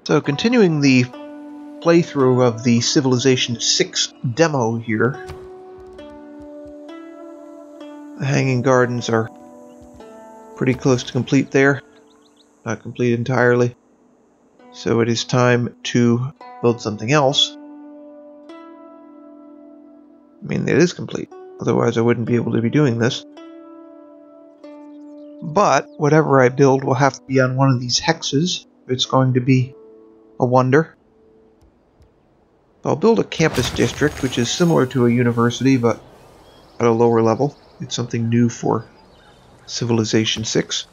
So continuing the playthrough of the Civilization 6 demo here. The Hanging Gardens are pretty close to complete there. Not complete entirely. So it is time to build something else. I mean, it is complete. Otherwise I wouldn't be able to be doing this. But whatever I build will have to be on one of these hexes if it's going to be a wonder. I'll build a campus district, which is similar to a university, but at a lower level. It's something new for Civilization 6.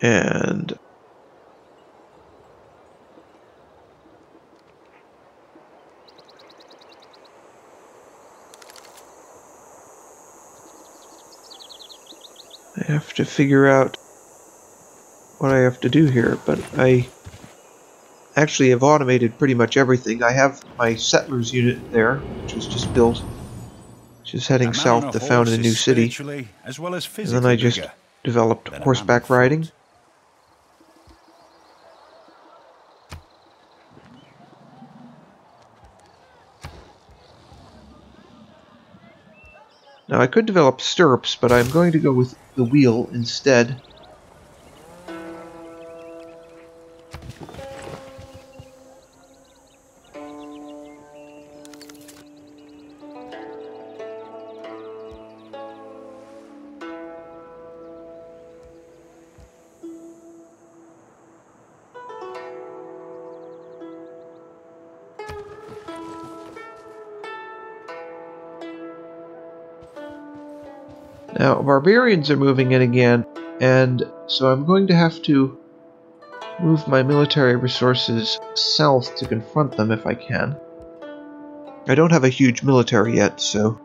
And I have to figure out what I have to do here, but I actually have automated pretty much everything. I have my settlers unit there, which was just built, which is heading south to found a new city, as well as and then I just developed horseback riding. Now I could develop stirrups, but I'm going to go with the wheel instead. Now, barbarians are moving in again, and so I'm going to have to move my military resources south to confront them if I can. I don't have a huge military yet, so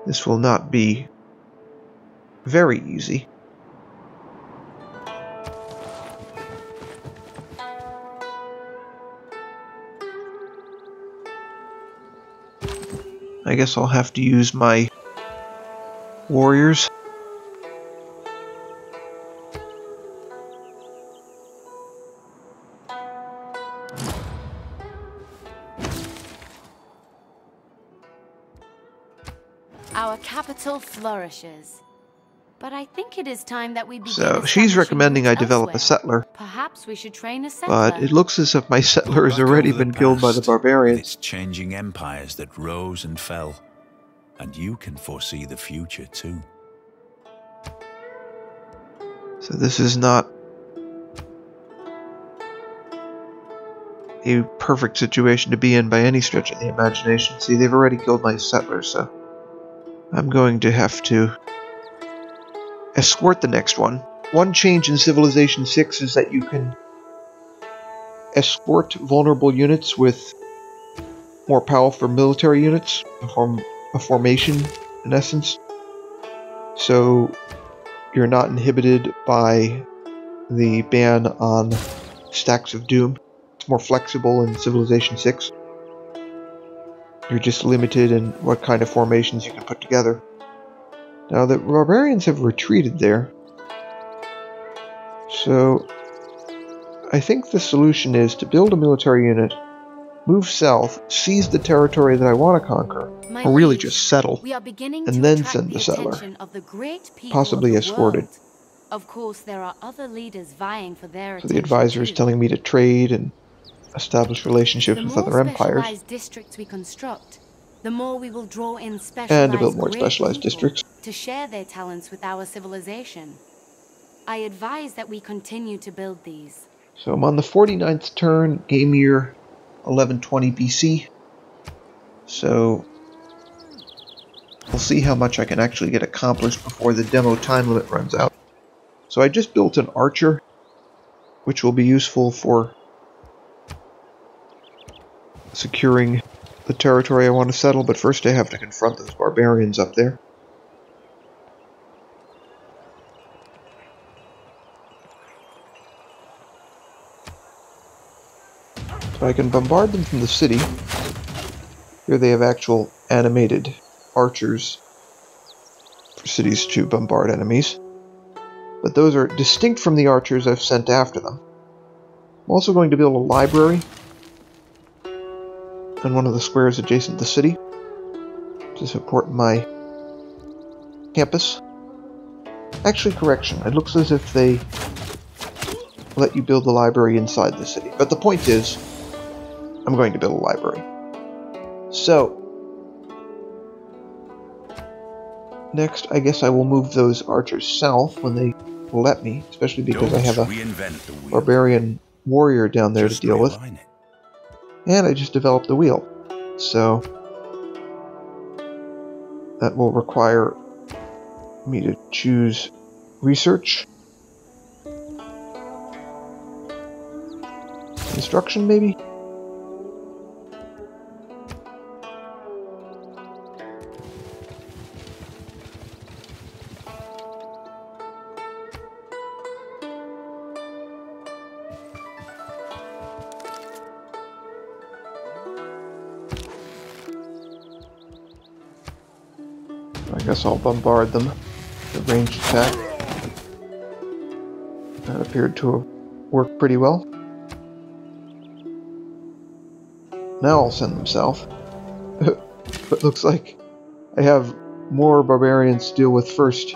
this will not be very easy. I guess I'll have to use my warriors. Our capital flourishes. But I think it is time that we begin. So she's recommending I develop a settler. Perhaps we should train a settler. But it looks as if my settler has already been killed by the barbarians. It's changing empires that rose and fell. And you can foresee the future too. So this is not a perfect situation to be in by any stretch of the imagination. See, they've already killed my settlers, so I'm going to have to escort the next one. One change in Civilization 6 is that you can escort vulnerable units with more powerful military units, a formation in essence. So you're not inhibited by the ban on stacks of doom. It's more flexible in Civilization 6. You're just limited in what kind of formations you can put together. Now the barbarians have retreated there, so I think the solution is to build a military unit, move south, seize the territory that I want to conquer, or really just settle, and then send the settler, possibly escorted. Of course, there are other leaders vying for their So the advisor is telling me to trade and establish relationships with other empires, districts we construct, the more we will draw in and to build more specialized districts to share their talents with our civilization. I advise that we continue to build these. So I'm on the 49th turn, game year 1120 BC. So we'll see how much I can actually get accomplished before the demo time limit runs out. So I just built an archer, which will be useful for securing the territory I want to settle, but first I have to confront those barbarians up there. So I can bombard them from the city, Here they have actual animated archers for cities to bombard enemies. But those are distinct from the archers I've sent after them. I'm also going to build a library in one of the squares adjacent to the city to support my campus. Actually, correction. It looks as if they let you build the library inside the city. But the point is, I'm going to build a library. So, next, I guess I will move those archers south when they will let me, especially because I have a barbarian warrior down there to deal with. And I just developed the wheel. So, that will require me to choose research. Instruction, maybe? I guess I'll bombard them. The ranged attack. That appeared to have worked pretty well. Now I'll send them south. But looks like I have more barbarians to deal with first.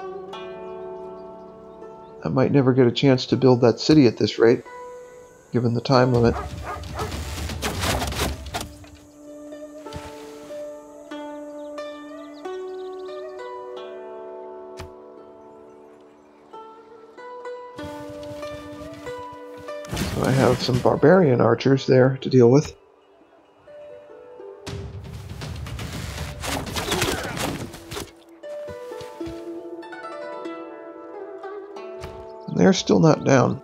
I might never get a chance to build that city at this rate, given the time limit. So I have some barbarian archers there to deal with. They're still not down.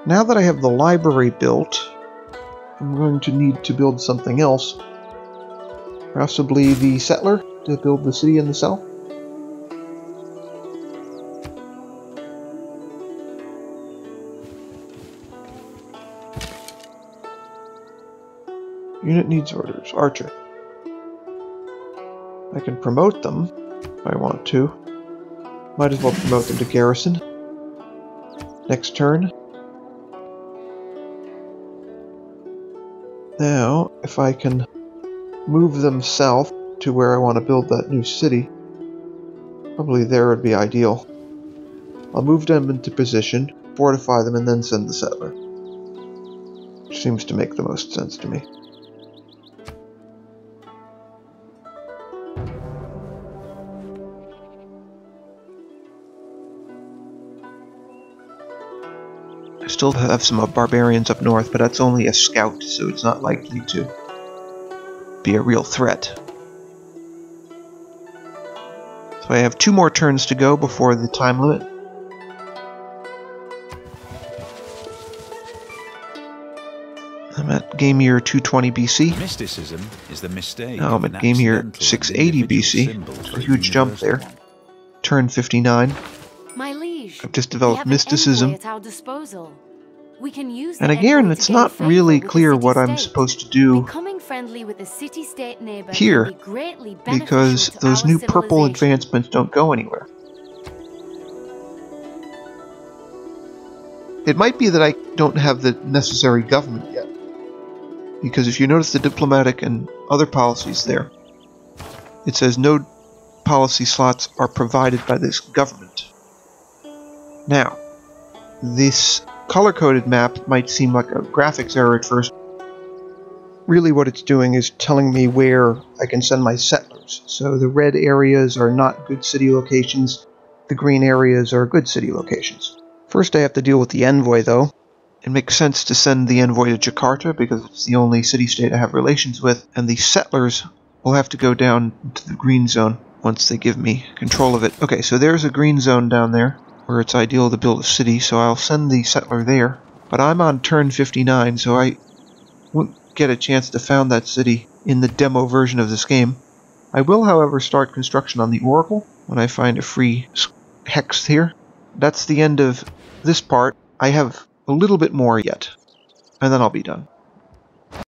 Now that I have the library built, I'm going to need to build something else. Possibly the settler to build the city in the south. Unit needs orders. Archer. I can promote them if I want to. Might as well promote them to garrison. Next turn. Now, if I can move them south to where I want to build that new city, probably there would be ideal. I'll move them into position, fortify them, and then send the settler. Which seems to make the most sense to me. I still have some barbarians up north, but that's only a scout, so it's not likely to be a real threat. So I have 2 more turns to go before the time limit. I'm at game year 220 BC. Mysticism is the mistake. Now I'm at game year 680 BC. A huge jump there. Turn 59. My liege, I've just developed mysticism. at our disposal. We can use And the again, envoy it's to not gain really favor with clear the what I'm city-state. supposed to do Becoming friendly with the city-state neighbor here, can be greatly beneficial because to those our new purple civilization. advancements don't go anywhere. It might be that I don't have the necessary government yet, because if you notice the diplomatic and other policies there, it says no policy slots are provided by this government. Now, this color-coded map might seem like a graphics error at first. Really what it's doing is telling me where I can send my settlers. So the red areas are not good city locations, the green areas are good city locations. First I have to deal with the envoy though. It makes sense to send the envoy to Jakarta because it's the only city-state I have relations with, and the settlers will have to go down to the green zone once they give me control of it. Okay, so there's a green zone down there where it's ideal to build a city, so I'll send the settler there. But I'm on turn 59, so I won't get a chance to found that city in the demo version of this game. I will, however, start construction on the Oracle when I find a free hex here. That's the end of this part. I have a little bit more yet, and then I'll be done.